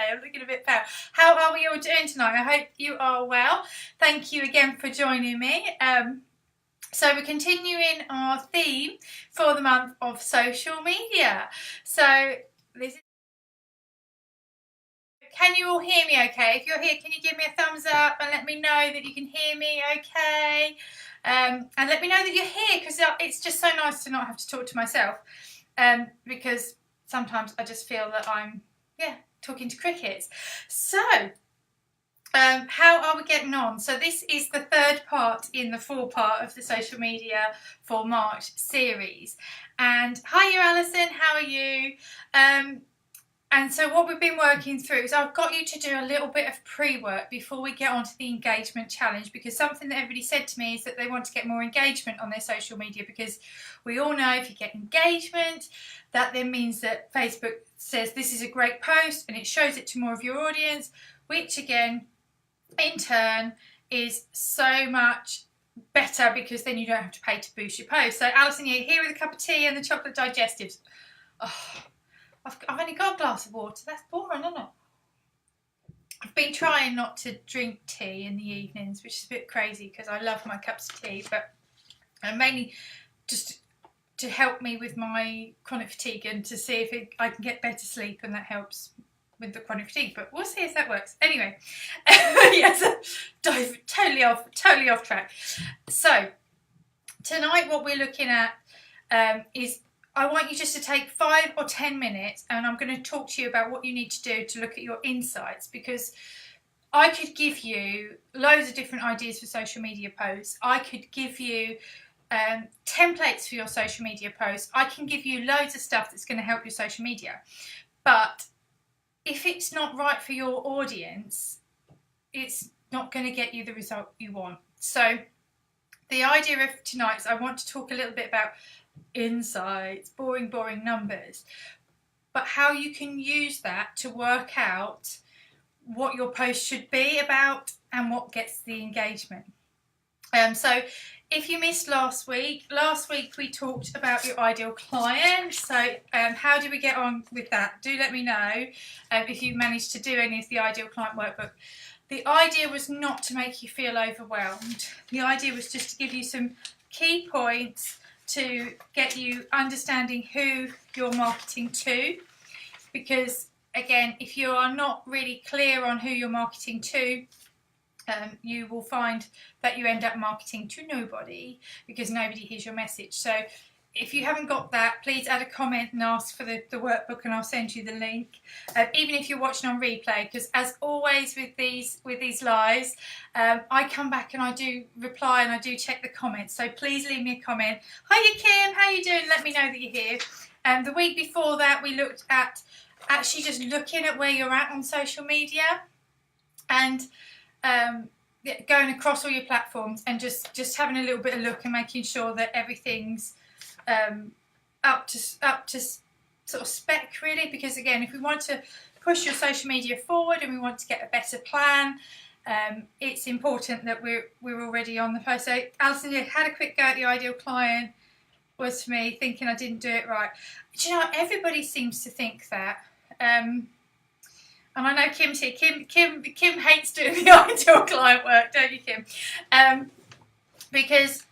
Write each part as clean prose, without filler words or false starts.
I'm looking a bit pale. How are we all doing tonight? I hope you are well. Thank you again for joining me. So we're continuing our theme for the month of social media. So this is... Can you all hear me okay? If you're here, can you give me a thumbs up and let me know that you can hear me okay? And let me know that you're here, because it's just so nice to not have to talk to myself, because sometimes I just feel that I'm, talking to crickets. So, how are we getting on? So this is the third part in the 4-part of the social media for March series. And hiya Alison, how are you? And so what we've been working through is I've got you to do a little bit of pre-work before we get on to the engagement challenge, because something that everybody said to me is that they want to get more engagement on their social media, because we all know if you get engagement, that then means that Facebook says this is a great post and it shows it to more of your audience, which again, in turn, is so much better, because then you don't have to pay to boost your post. So Alison, you're here with a cup of tea and the chocolate digestives. Oh, I've only got a glass of water. That's boring, isn't it? I've been trying not to drink tea in the evenings, which is a bit crazy because I love my cups of tea, but mainly just to help me with my chronic fatigue and to see if I can get better sleep, and that helps with the chronic fatigue, but we'll see if that works. Anyway, yes, dive totally off track. So tonight what we're looking at is, I want you just to take 5 or 10 minutes, and I'm going to talk to you about what you need to do to look at your insights, because I could give you loads of different ideas for social media posts. I could give you templates for your social media posts. I can give you loads of stuff that's going to help your social media, but if it's not right for your audience, it's not going to get you the result you want. So the idea of tonight is I want to talk a little bit about insights, boring numbers, but how you can use that to work out what your post should be about and what gets the engagement. So if you missed last week we talked about your ideal client. So how do we get on with that? Do let me know if you managed to do any of the ideal client workbook. The idea was not to make you feel overwhelmed. The idea was just to give you some key points to get you understanding who you're marketing to, because again, if you are not really clear on who you're marketing to, you will find that you end up marketing to nobody, because nobody hears your message. So if you haven't got that, please add a comment and ask for the workbook, and I'll send you the link. Even if you're watching on replay, because as always with these lives, I come back and I do reply and I do check the comments. So please leave me a comment. Hiya Kim, how you doing? Let me know that you're here. The week before that, we looked at actually just looking at where you're at on social media, and going across all your platforms and just having a little bit of look and making sure that everything's up to sort of spec, really, because again, if we want to push your social media forward and we want to get a better plan, it's important that we're already on the post. So Alison, you had a quick go at the ideal client, was for me thinking I didn't do it right. Do you know what? Everybody seems to think that, and I know Kim's here. Kim hates doing the ideal client work, don't you, Kim? Because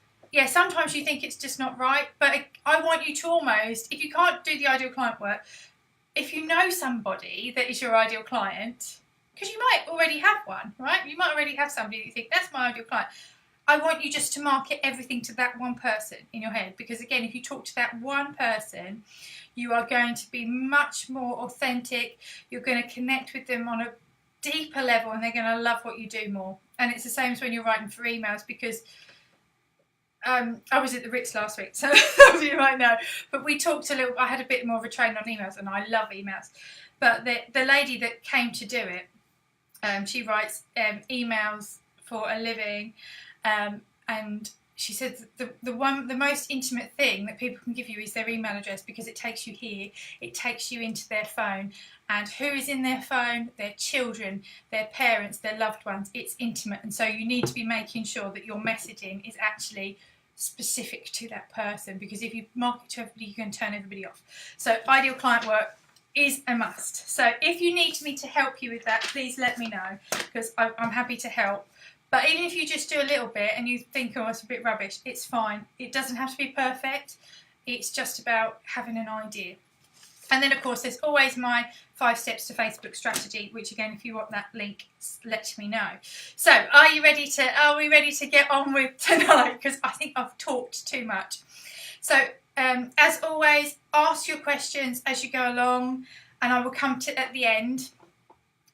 sometimes you think it's just not right, but I want you to almost, if you can't do the ideal client work, if you know somebody that is your ideal client, because you might already have one, right? You might already have somebody that you think, that's my ideal client. I want you just to market everything to that one person in your head, because again, if you talk to that one person, you are going to be much more authentic. You're going to connect with them on a deeper level, and they're going to love what you do more. And it's the same as when you're writing for emails, because I was at the Ritz last week, so you might know. But we talked a little. I had a bit more of a training on emails, and I love emails. But the lady that came to do it, she writes emails for a living, and she said the most intimate thing that people can give you is their email address, because it takes you here, it takes you into their phone, and who is in their phone? Their children, their parents, their loved ones. It's intimate, and so you need to be making sure that your messaging is actually specific to that person, because if you market to everybody, you can turn everybody off. So ideal client work is a must. So if you need me to help you with that, please let me know, because I'm happy to help. But even if you just do a little bit and you think, oh, it's a bit rubbish, it's fine. It doesn't have to be perfect. It's just about having an idea. And then, of course, there's always my 5 steps to Facebook strategy, which, again, if you want that link, let me know. So are we ready to get on with tonight? Because I think I've talked too much. So as always, ask your questions as you go along, and I will come to at the end.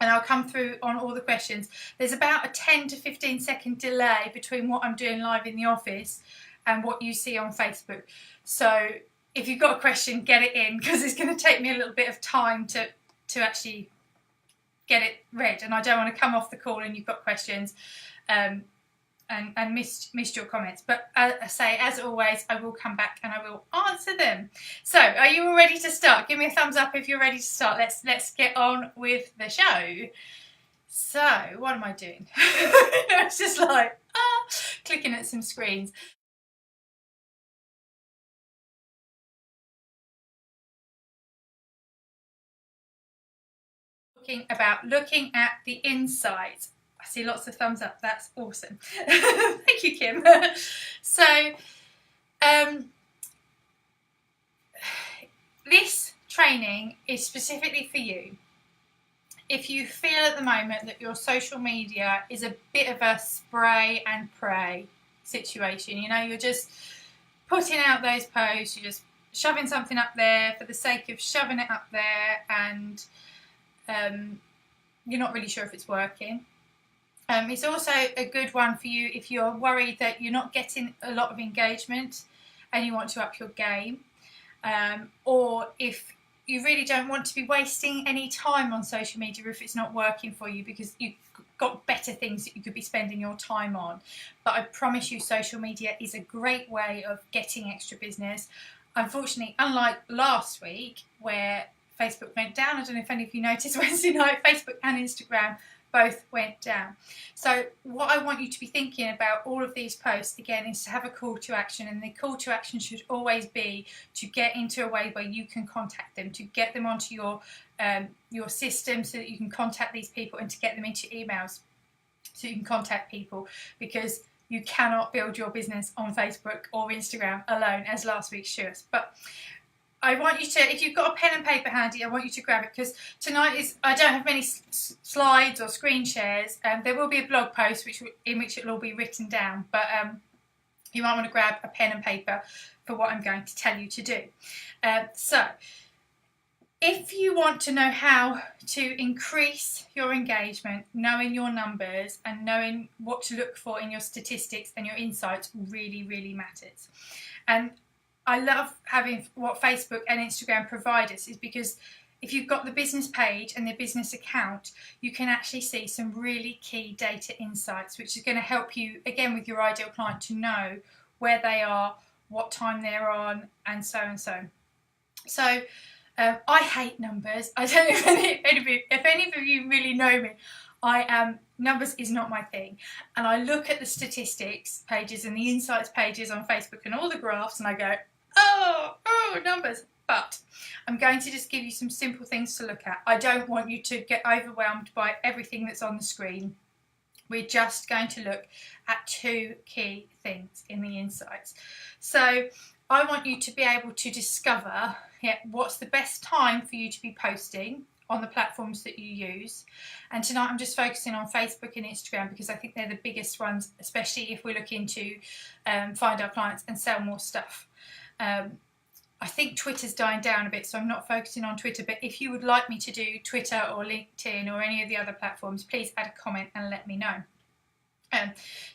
And I'll come through on all the questions. There's about a 10 to 15 second delay between what I'm doing live in the office and what you see on Facebook. So if you've got a question, get it in, because it's going to take me a little bit of time to actually get it read. And I don't want to come off the call and you've got questions and missed your comments. But I say, as always, I will come back and I will answer them. So are you all ready to start? Give me a thumbs up if you're ready to start. Let's get on with the show. So what am I doing? It's just like clicking at some screens. Looking at the insides. I see lots of thumbs up. That's awesome. Thank you, Kim. So, this training is specifically for you. If you feel at the moment that your social media is a bit of a spray and pray situation, you know, you're just putting out those posts, you're just shoving something up there for the sake of shoving it up there, and you're not really sure if it's working. It's also a good one for you if you're worried that you're not getting a lot of engagement and you want to up your game, or if you really don't want to be wasting any time on social media if it's not working for you, because you've got better things that you could be spending your time on. But I promise you, social media is a great way of getting extra business. Unfortunately, unlike last week where Facebook went down, I don't know if any of you noticed Wednesday night, Facebook and Instagram both went down. So what I want you to be thinking about all of these posts, again, is to have a call to action, and the call to action should always be to get into a way where you can contact them, to get them onto your system so that you can contact these people, and to get them into emails so you can contact people, because you cannot build your business on Facebook or Instagram alone, as last week showed us. But I want you to, if you've got a pen and paper handy, I want you to grab it, because tonight I don't have many slides or screen shares. There will be a blog post in which it will all be written down, but you might want to grab a pen and paper for what I'm going to tell you to do. So if you want to know how to increase your engagement, knowing your numbers and knowing what to look for in your statistics and your insights really, really matters. And I love having what Facebook and Instagram provide us, is because if you've got the business page and the business account, you can actually see some really key data insights, which is going to help you, again, with your ideal client, to know where they are, what time they're on, and so and so. So I hate numbers. I don't know if any of you really know me. Numbers is not my thing, and I look at the statistics pages and the insights pages on Facebook and all the graphs, and I go, oh, numbers. But I'm going to just give you some simple things to look at. I don't want you to get overwhelmed by everything that's on the screen. We're just going to look at 2 key things in the insights. So I want you to be able to discover what's the best time for you to be posting on the platforms that you use. And tonight I'm just focusing on Facebook and Instagram, because I think they're the biggest ones, especially if we're looking to find our clients and sell more stuff. I think Twitter's dying down a bit, so I'm not focusing on Twitter, but if you would like me to do Twitter or LinkedIn or any of the other platforms, please add a comment and let me know.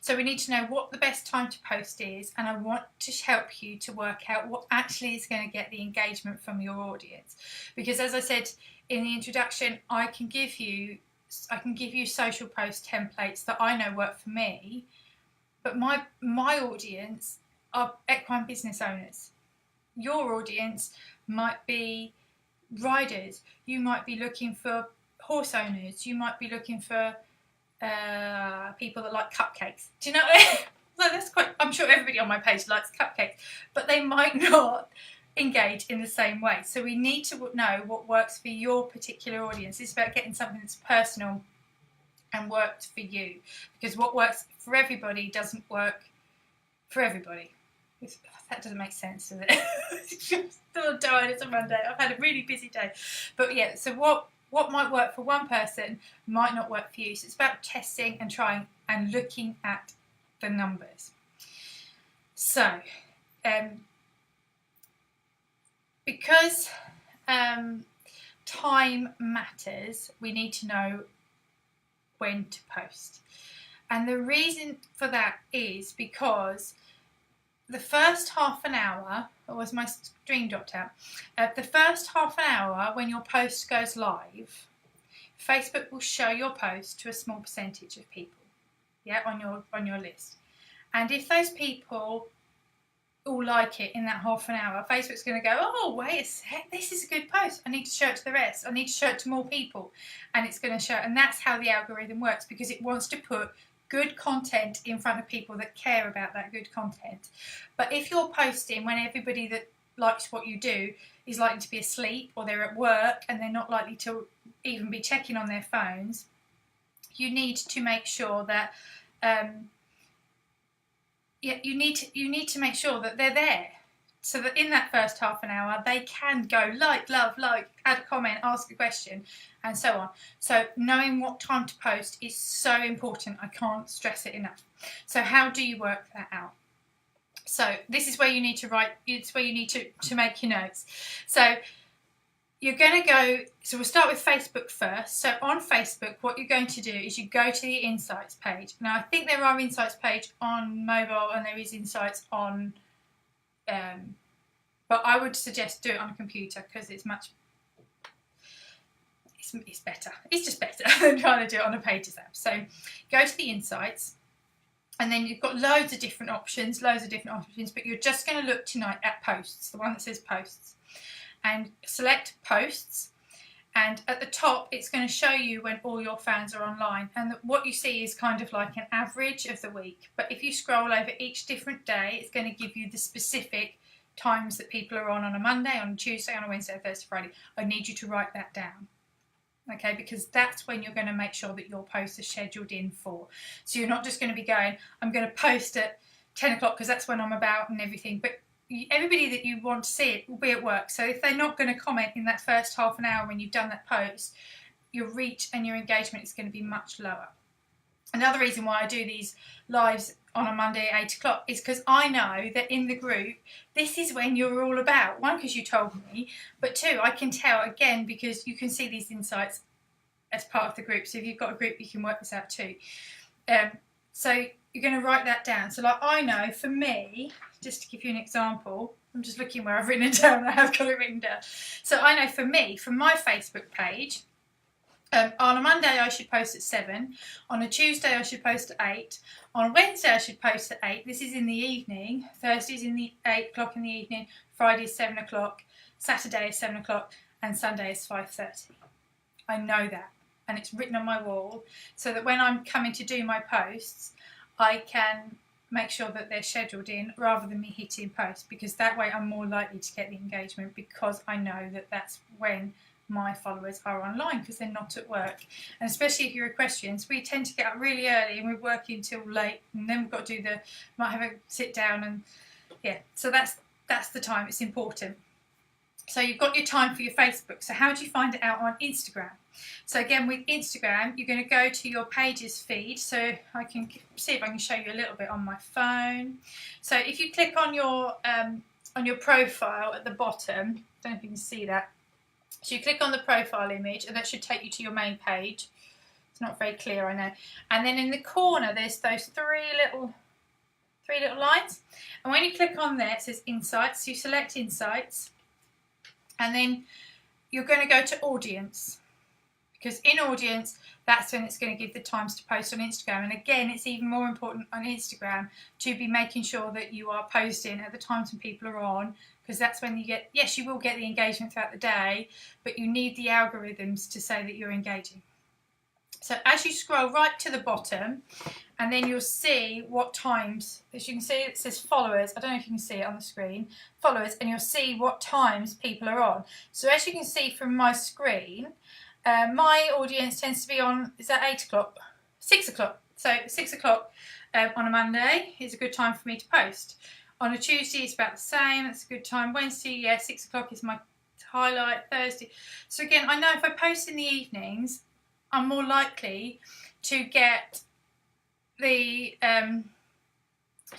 So we need to know what the best time to post is, and I want to help you to work out what actually is going to get the engagement from your audience. Because as I said in the introduction, I can give you social post templates that I know work for me, but my audience are equine business owners. Your audience might be riders. You might be looking for horse owners. You might be looking for people that like cupcakes. Do you know? Well, that's quite. I'm sure everybody on my page likes cupcakes, but they might not engage in the same way. So we need to know what works for your particular audience. It's about getting something that's personal and worked for you, because what works for everybody doesn't work for everybody. That doesn't make sense, does it? I'm still tired. It's a Monday. I've had a really busy day. But yeah, so what might work for one person might not work for you. So it's about testing and trying and looking at the numbers. So, because time matters, we need to know when to post. And the reason for that is because the first half an hour, or was my screen dropped out? The first half an hour when your post goes live, Facebook will show your post to a small percentage of people, yeah, on your list. And if those people all like it in that half an hour, Facebook's going to go, oh, wait a sec, this is a good post. I need to show it to the rest. I need to show it to more people. And it's going to show, and that's how the algorithm works, because it wants to put good content in front of people that care about that good content. But if you're posting when everybody that likes what you do is likely to be asleep, or they're at work and they're not likely to even be checking on their phones, you need to make sure that you need to make sure that they're there, so that in that first half an hour they can go like, love, like, add a comment, ask a question, and so on. So knowing what time to post is so important. I can't stress it enough. So how do you work that out? So this is where you need to write. It's where you need to make your notes. So you're going to go, so we'll start with Facebook first. So on Facebook, what you're going to do is you go to the Insights page. Now, I think there are Insights page on mobile and there is Insights on, but I would suggest do it on a computer, because it's better. It's just better than trying to do it on a Pages app. So go to the Insights, and then you've got loads of different options, but you're just going to look tonight at posts, the one that says posts. And select posts, and at the top it's going to show you when all your fans are online, and what you see is kind of like an average of the week. But if you scroll over each different day, it's going to give you the specific times that people are on a Monday, on a Tuesday, on a Wednesday, Thursday, Friday. I need you to write that down, okay, because that's when you're going to make sure that your posts are scheduled in for. So you're not just going to be going, I'm going to post at 10 o'clock because that's when I'm about and everything, but everybody that you want to see it will be at work. So if they're not going to comment in that first half an hour when you've done that post, your reach and your engagement is going to be much lower. Another reason why I do these lives on a Monday at 8 o'clock is because I know that in the group, this is when you're all about. One, because you told me, but two, I can tell, again, because you can see these insights as part of the group. So if you've got a group, you can work this out too. So you're going to write that down. So like, I know for me, just to give you an example, I'm just looking where I've written it down. I have got it written down. So I know for me, from my Facebook page, on a Monday I should post at 7. On a Tuesday I should post at 8. On a Wednesday I should post at 8. This is in the evening. Thursday's in the 8 o'clock in the evening. Friday is 7 o'clock. Saturday is 7 o'clock. And Sunday is 5:30. I know that. And it's written on my wall, so that when I'm coming to do my posts, I can make sure that they're scheduled in rather than me hitting post, because that way I'm more likely to get the engagement, because I know that that's when my followers are online, because they're not at work. And especially if you request questions, we tend to get up really early and we're working till late, and then we've got to do might have a sit down, and yeah, so that's the time. It's important. So you've got your time for your Facebook. So how do you find it out on Instagram? So again, with Instagram, you're going to go to your pages feed. So I can see if I can show you a little bit on my phone. So if you click on your profile at the bottom, I don't know if you can see that. So you click on the profile image, and that should take you to your main page. It's not very clear, I know. And then in the corner, there's those three little lines. And when you click on there, it says Insights. You select Insights. And then you're going to go to Audience, because in Audience, that's when it's going to give the times to post on Instagram. And again, it's even more important on Instagram to be making sure that you are posting at the times when people are on, because that's when you get, yes, you will get the engagement throughout the day, but you need the algorithms to say that you're engaging. So as you scroll right to the bottom, and then you'll see what times, as you can see it says followers, I don't know if you can see it on the screen, followers, and you'll see what times people are on. So as you can see from my screen, my audience tends to be on, is that 8 o'clock? 6 o'clock. So 6 o'clock on a Monday is a good time for me to post. On a Tuesday it's about the same, that's a good time. Wednesday, yeah, 6 o'clock is my highlight. Thursday. So again, I know if I post in the evenings, I'm more likely to get the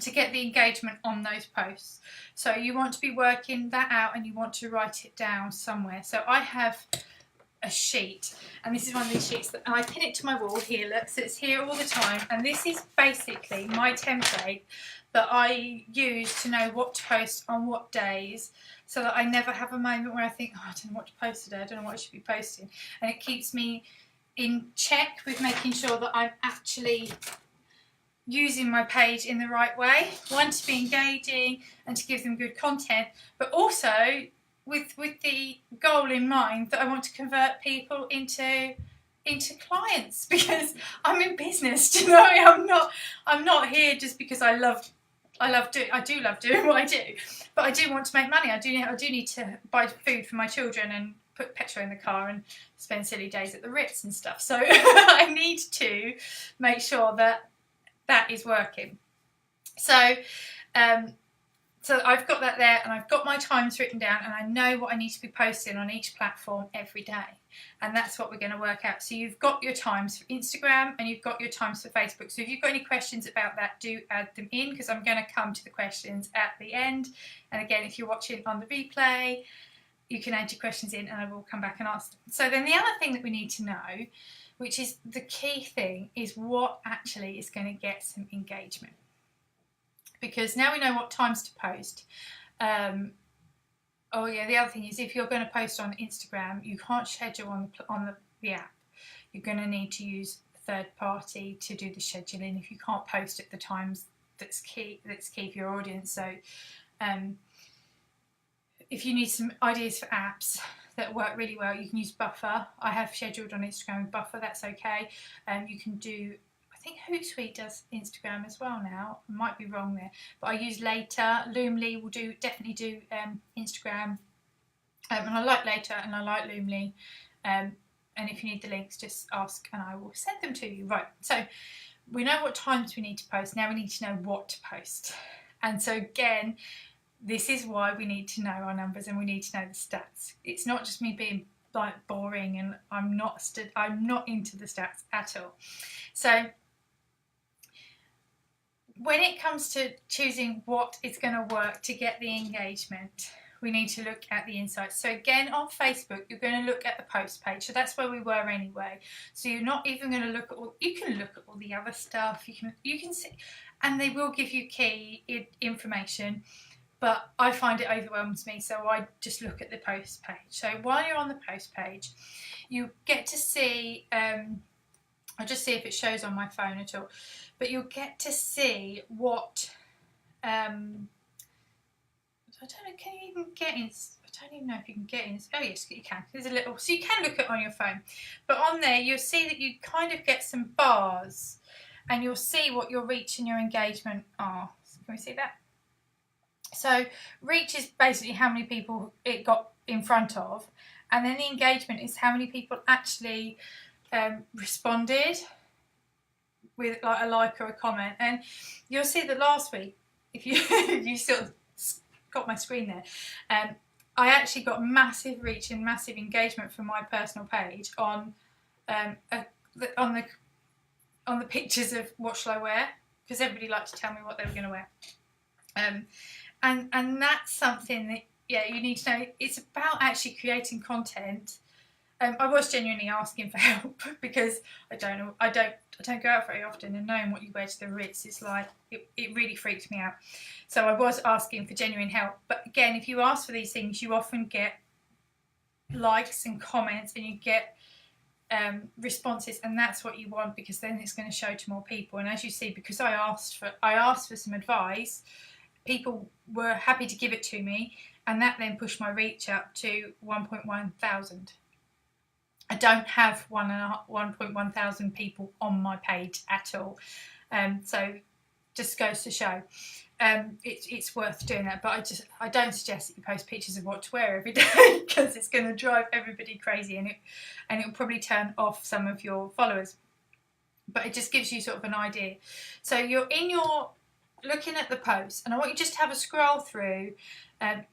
engagement on those posts. So you want to be working that out, and you want to write it down somewhere. So I have a sheet, and this is one of these sheets that, and I pin it to my wall here, look, so it's here all the time, and this is basically my template that I use to know what to post on what days, so that I never have a moment where I think, oh, I don't know what to post today, I don't know what I should be posting, and it keeps me in check with making sure that I'm actually using my page in the right way. One, to be engaging and to give them good content, but also with the goal in mind that I want to convert people into clients, because I'm in business. Do you know, I'm not here just because I do love doing what I do, but I do want to make money. I do need to buy food for my children and put petrol in the car and spend silly days at the Ritz and stuff. So I need to make sure that is working. So so I've got that there, and I've got my times written down, and I know what I need to be posting on each platform every day, and that's what we're going to work out. So you've got your times for Instagram and you've got your times for Facebook. So if you've got any questions about that, do add them in, because I'm going to come to the questions at the end. And again, if you're watching on the replay, you can add your questions in and I will come back and ask them. So then the other thing that we need to know, which is the key thing, is what actually is going to get some engagement. Because now we know what times to post. Oh yeah, the other thing is, if you're going to post on Instagram, you can't schedule on the app. You're going to need to use a third party to do the scheduling if you can't post at the times that's key for your audience. So if you need some ideas for apps that work really well, you can use Buffer. I have scheduled on Instagram with Buffer, that's okay. You can do, I think Hootsuite does Instagram as well now. I might be wrong there, but I use Later. Loomly will definitely do Instagram. And I like Later and I like Loomly. And if you need the links, just ask and I will send them to you. Right, so we know what times we need to post. Now we need to know what to post. And so again, this is why we need to know our numbers and we need to know the stats. It's not just me being like boring, and I'm not into the stats at all. So when it comes to choosing what is going to work to get the engagement, we need to look at the insights. So again, on Facebook, you're going to look at the post page. So that's where we were anyway. So you're not even going to look at all, you can look at all the other stuff. You can see, and they will give you key information, but I find it overwhelms me. So I just look at the post page. So while you're on the post page, you get to see, I'll just see if it shows on my phone at all, but you'll get to see what, I don't know, can you even get in? I don't even know if you can get in. Oh yes, you can. There's a little, so you can look at it on your phone. But on there, you'll see that you kind of get some bars, and you'll see what your reach and your engagement are. Can we see that? So reach is basically how many people it got in front of, and then the engagement is how many people actually responded with like a like or a comment. And you'll see that last week, if you you sort of got my screen there, I actually got massive reach and massive engagement from my personal page on the pictures of what shall I wear, because everybody liked to tell me what they were going to wear, and that's something that you need to know. It's about actually creating content. I was genuinely asking for help because I don't go out very often, and knowing what you wear to the Ritz is like, it really freaked me out. So I was asking for genuine help. But again, if you ask for these things, you often get likes and comments, and you get responses, and that's what you want, because then it's going to show to more people. And as you see, because I asked for some advice, people were happy to give it to me, and that then pushed my reach up to 1.1 thousand. I don't have 1.1 thousand people on my page at all. So just goes to show it's worth doing that. But I don't suggest that you post pictures of what to wear every day because it's going to drive everybody crazy, and it'll probably turn off some of your followers. But it just gives you sort of an idea. So you're looking at the posts, and I want you just to have a scroll through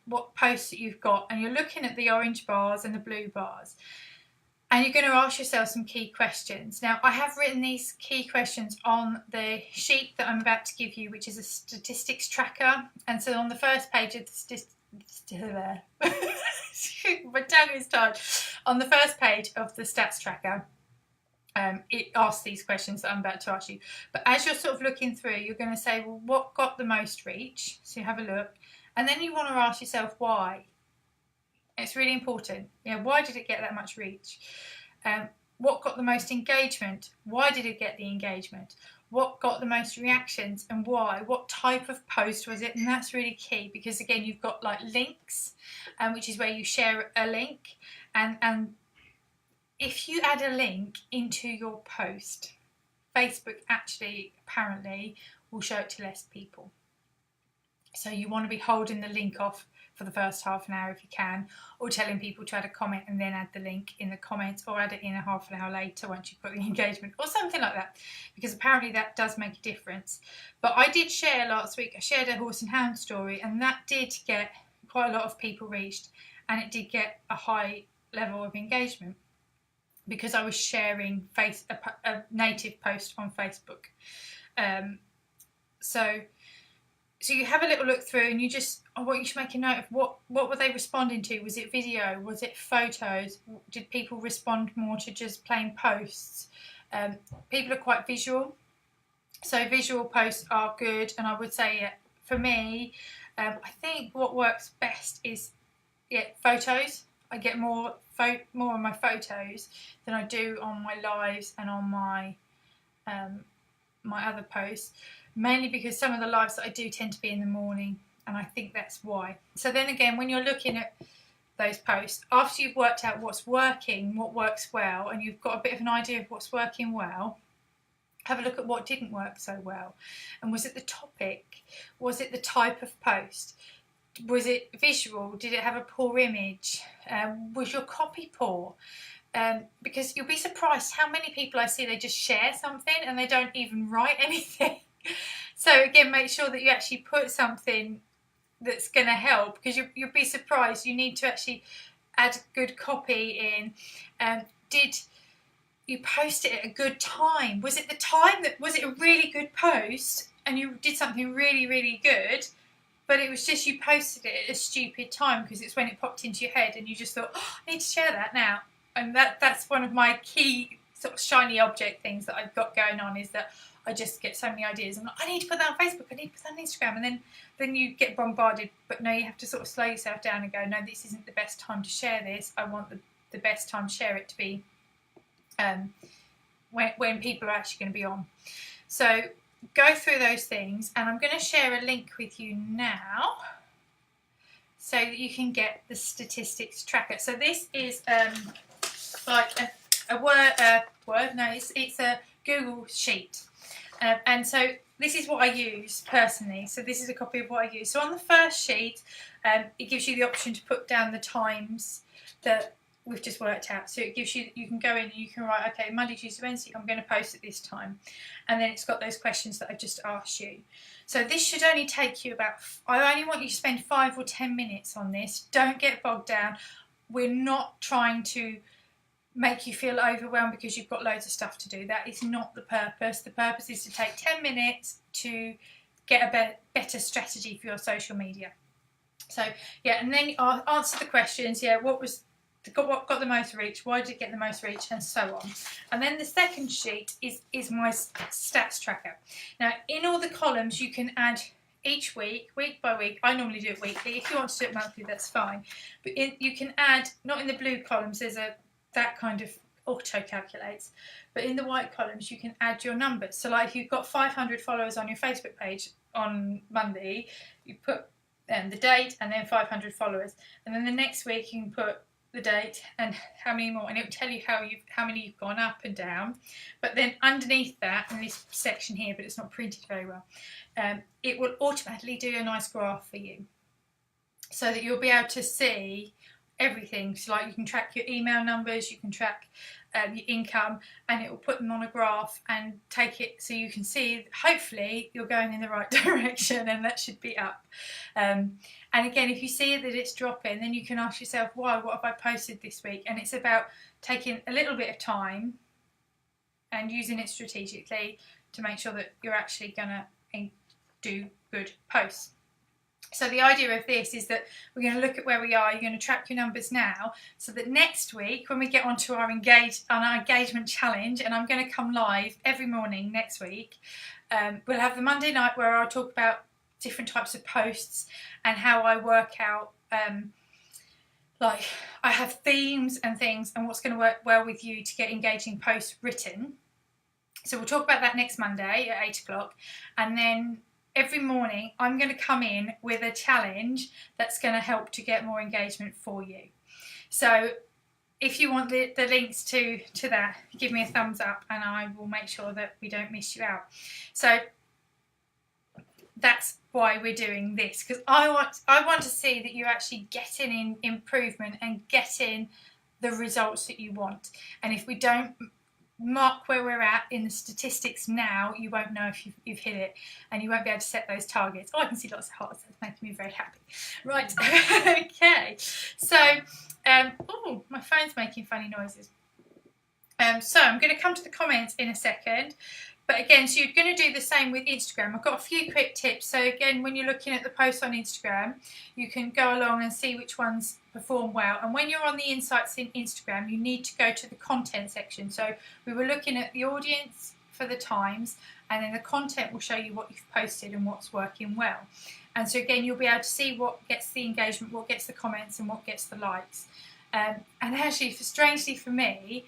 what posts that you've got, and you're looking at the orange bars and the blue bars. And you're going to ask yourself some key questions. Now, I have written these key questions on the sheet that I'm about to give you, which is a statistics tracker. And so on the first page of the my tongue is tied. On the first page of the stats tracker, it asks these questions that I'm about to ask you. But as you're sort of looking through, you're going to say, well, what got the most reach? So you have a look. And then you want to ask yourself why. It's really important. Why did it get that much reach? What got the most engagement? Why did it get the engagement? What got the most reactions and why? What type of post was it? And that's really key because, again, you've got like links, which is where you share a link. And if you add a link into your post, Facebook actually apparently will show it to less people. So you want to be holding the link off for the first half an hour if you can, or telling people to add a comment and then add the link in the comments, or add it in a half an hour later once you've got the engagement, or something like that, because apparently that does make a difference. But I did share last week, I shared a horse and hound story, and that did get quite a lot of people reached, and it did get a high level of engagement because I was sharing a native post on Facebook. So you have a little look through, and I want you to make a note of what were they responding to. Was it video? Was it photos? Did people respond more to just plain posts? People are quite visual, so visual posts are good. And I would say for me, I think what works best is photos. I get more on my photos than I do on my lives and on my my other posts. Mainly because some of the lives that I do tend to be in the morning, and I think that's why. So then again, when you're looking at those posts, after you've worked out what's working, what works well, and you've got a bit of an idea of what's working well, have a look at what didn't work so well. And was it the topic? Was it the type of post? Was it visual? Did it have a poor image? Was your copy poor? Because you'll be surprised how many people I see, they just share something and they don't even write anything. So again, make sure that you actually put something that's going to help, because you'll be surprised. You need to actually add good copy in. Did you post it at a good time? Was it a really good post and you did something really, really good, but it was just you posted it at a stupid time because it's when it popped into your head and you just thought, oh, I need to share that now. And that's one of my key sort of shiny object things that I've got going on, is that I just get so many ideas. I'm like, I need to put that on Facebook, I need to put that on Instagram, and then you get bombarded. But no, you have to sort of slow yourself down and go, no, this isn't the best time to share this. I want the best time to share it to be when people are actually going to be on. So go through those things, and I'm going to share a link with you now so that you can get the statistics tracker. So this is like a word. No, it's a Google sheet. And so this is what I use personally. So this is a copy of what I use. So on the first sheet, it gives you the option to put down the times that we've just worked out. So it gives you can go in and you can write, okay, Monday, Tuesday, Wednesday, I'm going to post at this time. And then it's got those questions that I just asked you. So this should only take you I only want you to spend 5 or 10 minutes on this. Don't get bogged down. We're not trying to make you feel overwhelmed because you've got loads of stuff to do. That is not the purpose. The purpose is to take 10 minutes to get a better strategy for your social media. So yeah, and then I'll answer the questions. Yeah, what got the most reach? Why did it get the most reach? And so on. And then the second sheet is my stats tracker. Now, in all the columns, you can add each week by week. I normally do it weekly. If you want to do it monthly, that's fine. But you can add, not in the blue columns, that kind of auto calculates, but in the white columns you can add your numbers. So like if you've got 500 followers on your Facebook page on Monday, you put the date and then 500 followers, and then the next week you can put the date and how many more, and it will tell you how many you've gone up and down. But then underneath that, in this section here, but it's not printed very well, it will automatically do a nice graph for you, so that you'll be able to see everything. So like you can track your email numbers, you can track your income, and it will put them on a graph and take it so you can see, hopefully you're going in the right direction, and that should be up. And again, if you see that it's dropping, then you can ask yourself, why, what have I posted this week? And it's about taking a little bit of time and using it strategically to make sure that you're actually going to do good posts. So the idea of this is that we're going to look at where we are. You're going to track your numbers now, so that next week when we get onto our engagement challenge, and I'm going to come live every morning next week, we'll have the Monday night where I'll talk about different types of posts and how I work out, like I have themes and things and what's going to work well with you to get engaging posts written. So we'll talk about that next Monday at 8 o'clock, and then every morning I'm going to come in with a challenge that's going to help to get more engagement for you. So if you want the links to that, give me a thumbs up and I will make sure that we don't miss you out. So that's why we're doing this, because I want to see that you're actually getting in improvement and getting the results that you want. And if we don't mark where we're at in the statistics now, you won't know if you've hit it, and you won't be able to set those targets. Oh, I can see lots of hearts. That's making me very happy. Right. Okay. So, oh, my phone's making funny noises. So I'm going to come to the comments in a second. But again, so you're going to do the same with Instagram. I've got a few quick tips. So again, when you're looking at the posts on Instagram, you can go along and see which ones perform well. And when you're on the insights in Instagram, you need to go to the content section. So we were looking at the audience for the times, and then the content will show you what you've posted and what's working well. And so again, you'll be able to see what gets the engagement, what gets the comments, and what gets the likes. And actually, strangely for me,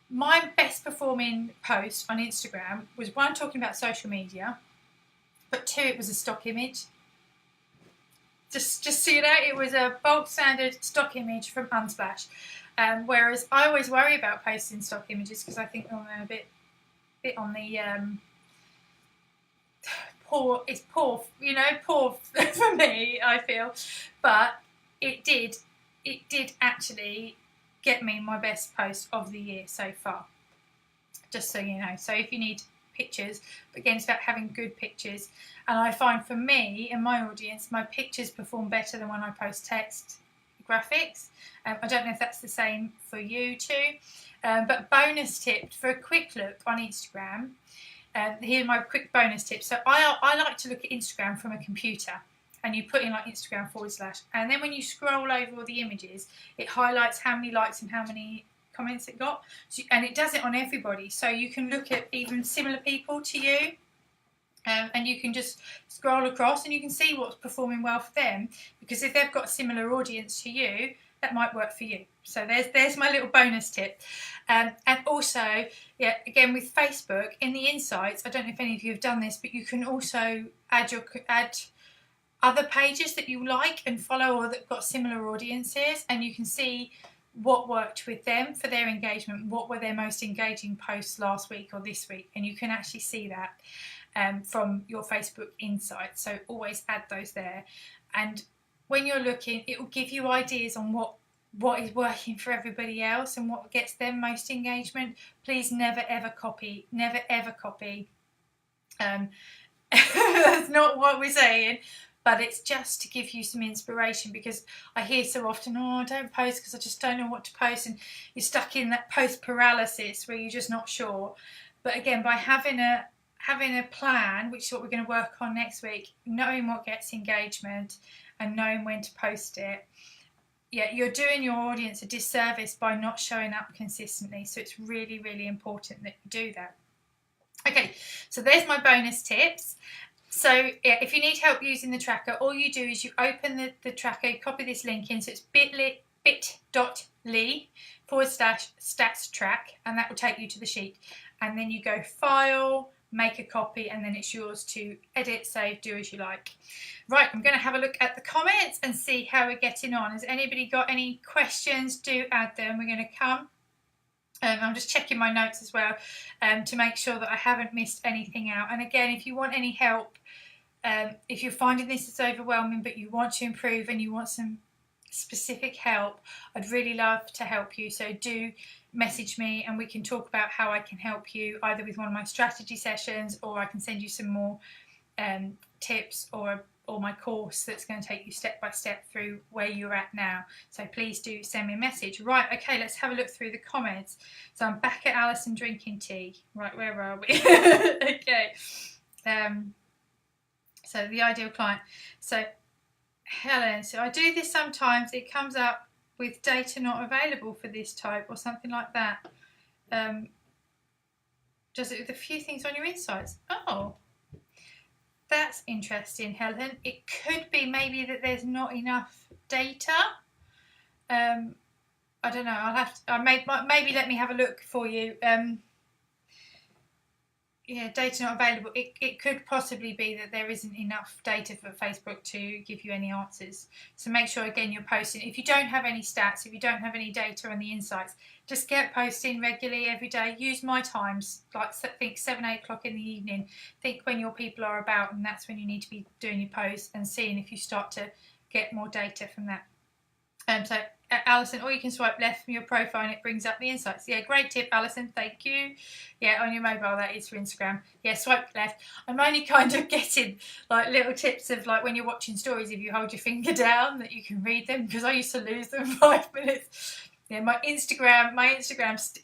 my best performing post on Instagram was one talking about social media, but two, it was a stock image. Just so you know, it was a bulk standard stock image from Unsplash. Whereas I always worry about posting stock images because I think they're a bit on the poor. It's poor, poor for me, I feel. But it did actually get me my best post of the year so far, just so you know. So if you need pictures, but again, it's about having good pictures, and I find for me and my audience, my pictures perform better than when I post text graphics. I don't know if that's the same for you too, but bonus tip for a quick look on Instagram. Here are my quick bonus tips. So I like to look at Instagram from a computer, and you put in like Instagram /, and then when you scroll over all the images, it highlights how many likes and how many comments it got, and it does it on everybody. So you can look at even similar people to you, and you can just scroll across and you can see what's performing well for them, because if they've got a similar audience to you, that might work for you. So there's my little bonus tip. And also, yeah, again with Facebook, in the insights, I don't know if any of you have done this, but you can also add other pages that you like and follow, or that have got similar audiences, and you can see what worked with them for their engagement, what were their most engaging posts last week or this week, and you can actually see that from your Facebook insights. So always add those there, and when you're looking, it will give you ideas on what is working for everybody else and what gets them most engagement. Please never ever copy. That's not what we're saying, but it's just to give you some inspiration, because I hear so often, oh, I don't post because I just don't know what to post, and you're stuck in that post paralysis where you're just not sure. But again, by having a plan, which is what we're going to work on next week, knowing what gets engagement and knowing when to post it, yeah, you're doing your audience a disservice by not showing up consistently. So it's really, really important that you do that. Okay, so there's my bonus tips. So yeah, if you need help using the tracker, all you do is you open the tracker, you copy this link in, so it's bit.ly/stats track, and that will take you to the sheet. And then you go File, make a copy, and then it's yours to edit, save, do as you like. Right, I'm going to have a look at the comments and see how we're getting on. Has anybody got any questions? Do add them. We're going to come. I'm just checking my notes as well to make sure that I haven't missed anything out. And again, if you want any help, if you're finding this is overwhelming but you want to improve and you want some specific help, I'd really love to help you. So do message me and we can talk about how I can help you, either with one of my strategy sessions, or I can send you some more tips, or my course that's going to take you step by step through where you're at now. So please do send me a message. Right, okay, let's have a look through the comments. So I'm back at Alison drinking tea. Right, where are we? Okay. So the ideal client. So Helen, so I do this sometimes. It comes up with data not available for this type or something like that. Does it with a few things on your insights? Oh, that's interesting, Helen. It could be maybe that there's not enough data. I don't know. I'll have to. Maybe let me have a look for you. Yeah, data not available. It could possibly be that there isn't enough data for Facebook to give you any answers. So make sure, again, you're posting. If you don't have any stats, if you don't have any data on the insights, just get posting regularly every day. Use my times, like think 7, 8 o'clock in the evening. Think when your people are about, and that's when you need to be doing your posts and seeing if you start to get more data from that. So Alison, or you can swipe left from your profile and it brings up the insights. Yeah, great tip, Alison, thank you. Yeah, on your mobile, that is for Instagram. Yeah, swipe left. I'm only kind of getting like little tips of like when you're watching stories, if you hold your finger down, that you can read them, because I used to lose them in 5 minutes. Yeah, my Instagram,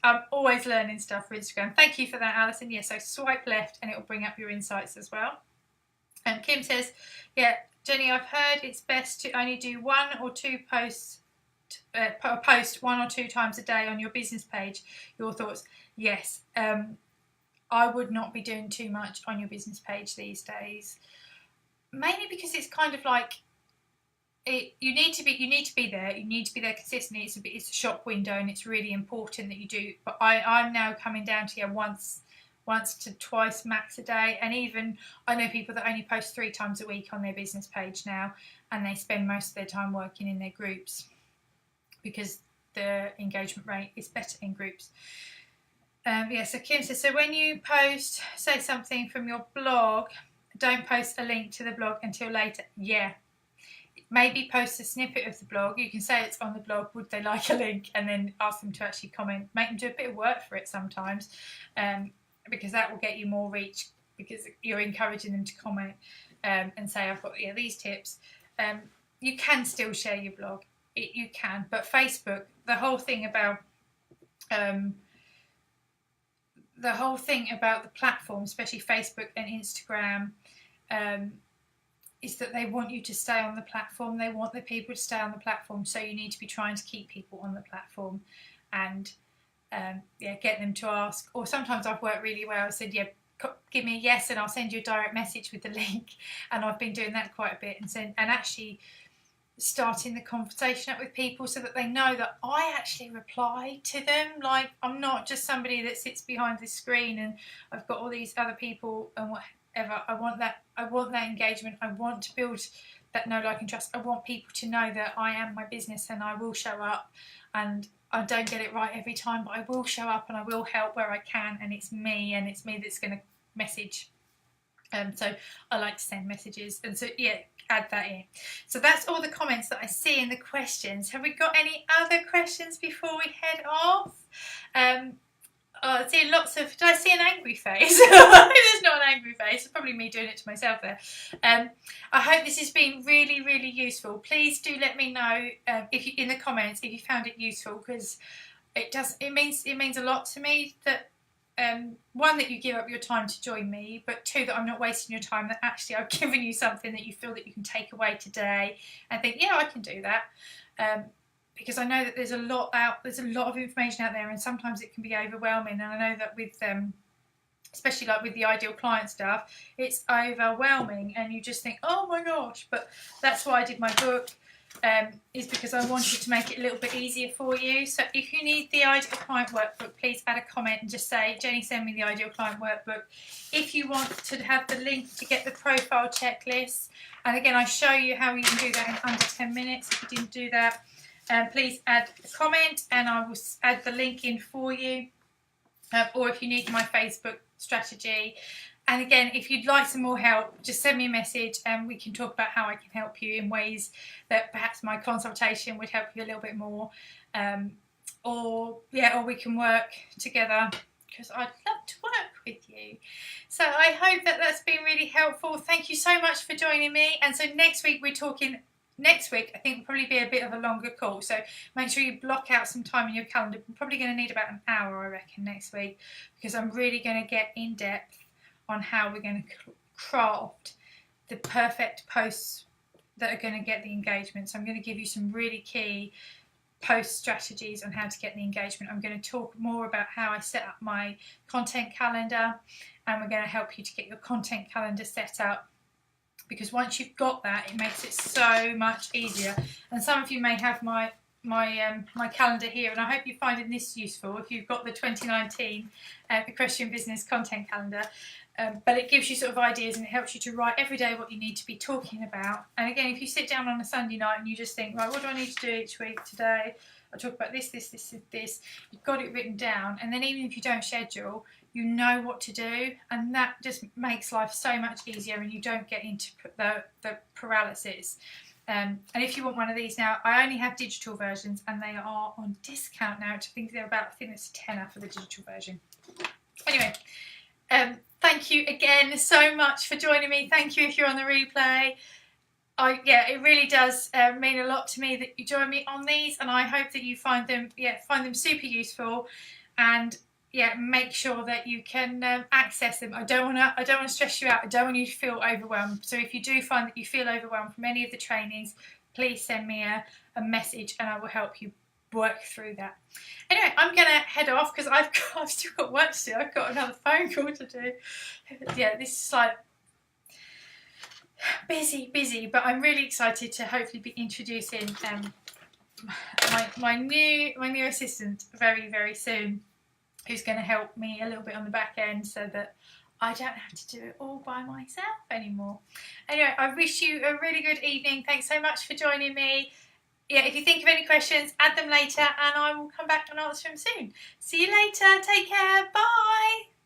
I'm always learning stuff for Instagram. Thank you for that, Alison. Yeah, so swipe left and it will bring up your insights as well. And Kim says, yeah, Jenny, I've heard it's best to only do 1 or 2 posts, post 1 or 2 times a day on your business page. Your thoughts? Yes, I would not be doing too much on your business page these days, mainly because it's kind of like you need to be there. You need to be there consistently. It's a shop window, and it's really important that you do. But I'm now coming down to once to twice max a day, and even I know people that only post 3 times a week on their business page now, and they spend most of their time working in their groups because the engagement rate is better in groups. Yeah, so Kim says, so when you post, say something from your blog, don't post a link to the blog until later. Yeah, maybe post a snippet of the blog. You can say it's on the blog, would they like a link, and then ask them to actually comment. Make them do a bit of work for it sometimes, because that will get you more reach, because you're encouraging them to comment and say, I've got these tips. You can still share your blog. You can, but Facebook, the whole thing about the platform, especially Facebook and Instagram, is that they want you to stay on the platform. They want the people to stay on the platform, so you need to be trying to keep people on the platform and get them to ask. Or sometimes I've worked really well. I said, give me a yes and I'll send you a direct message with the link. And I've been doing that quite a bit, and actually starting the conversation up with people so that they know that I actually reply to them. Like, I'm not just somebody that sits behind the screen and I've got all these other people and whatever. I want that engagement. I want to build that know, like and trust. I want people to know that I am my business and I will show up, and I don't get it right every time, but I will show up and I will help where I can, and it's me that's going to message. So I like to send messages, and so add that in. So that's all the comments that I see in the questions. Have we got any other questions before we head off? I see lots of. Did I see an angry face? There's not an angry face. It's probably me doing it to myself there. I hope this has been really, really useful. Please do let me know if you, in the comments, if you found it useful, because it means a lot to me that. 1, that you give up your time to join me, but 2, that I'm not wasting your time, that actually I've given you something that you feel that you can take away today and think, I can do that, because I know that there's a lot of information out there, and sometimes it can be overwhelming, and I know that with especially like with the ideal client stuff, it's overwhelming and you just think, oh my gosh. But that's why I did my book, is because I wanted to make it a little bit easier for you. So if you need the Ideal Client Workbook, please add a comment and just say, Jenny, send me the Ideal Client Workbook. If you want to have the link to get the profile checklist, and again, I show you how you can do that in under 10 minutes. If you didn't do that, please add a comment and I will add the link in for you. Or if you need my Facebook strategy. And again, if you'd like some more help, just send me a message and we can talk about how I can help you in ways that perhaps my consultation would help you a little bit more. Or we can work together, because I'd love to work with you. So I hope that that's been really helpful. Thank you so much for joining me. And so next week I think will probably be a bit of a longer call. So make sure you block out some time in your calendar. We're probably going to need about an hour, I reckon, next week, because I'm really going to get in depth on how we're going to craft the perfect posts that are going to get the engagement. So I'm going to give you some really key post strategies on how to get the engagement. I'm going to talk more about how I set up my content calendar, and we're going to help you to get your content calendar set up, because once you've got that, it makes it so much easier. And some of you may have my calendar here, and I hope you're finding this useful if you've got the 2019 Equestrian Business Content Calendar. But it gives you sort of ideas, and it helps you to write every day what you need to be talking about. And again, if you sit down on a Sunday night and you just think, right, what do I need to do each week? Today I'll talk about this, you've got it written down, and then even if you don't schedule, you know what to do, and that just makes life so much easier, and you don't get into the paralysis. And if you want one of these now, I only have digital versions, and they are on discount now. I think it's a tenner for the digital version. Anyway, thank you again so much for joining me. Thank you if you're on the replay. It really does mean a lot to me that you join me on these, and I hope that you find them super useful, and make sure that you can access them. I don't want to stress you out. I don't want you to feel overwhelmed. So if you do find that you feel overwhelmed from any of the trainings, please send me a message and I will help you work through that. Anyway, I'm going to head off because I've still got work to do. I've got another phone call to do. This is like busy, but I'm really excited to hopefully be introducing my new assistant very, very soon, who's going to help me a little bit on the back end so that I don't have to do it all by myself anymore. Anyway, I wish you a really good evening. Thanks so much for joining me. If you think of any questions, add them later and I will come back and answer them soon. See you later. Take care. Bye.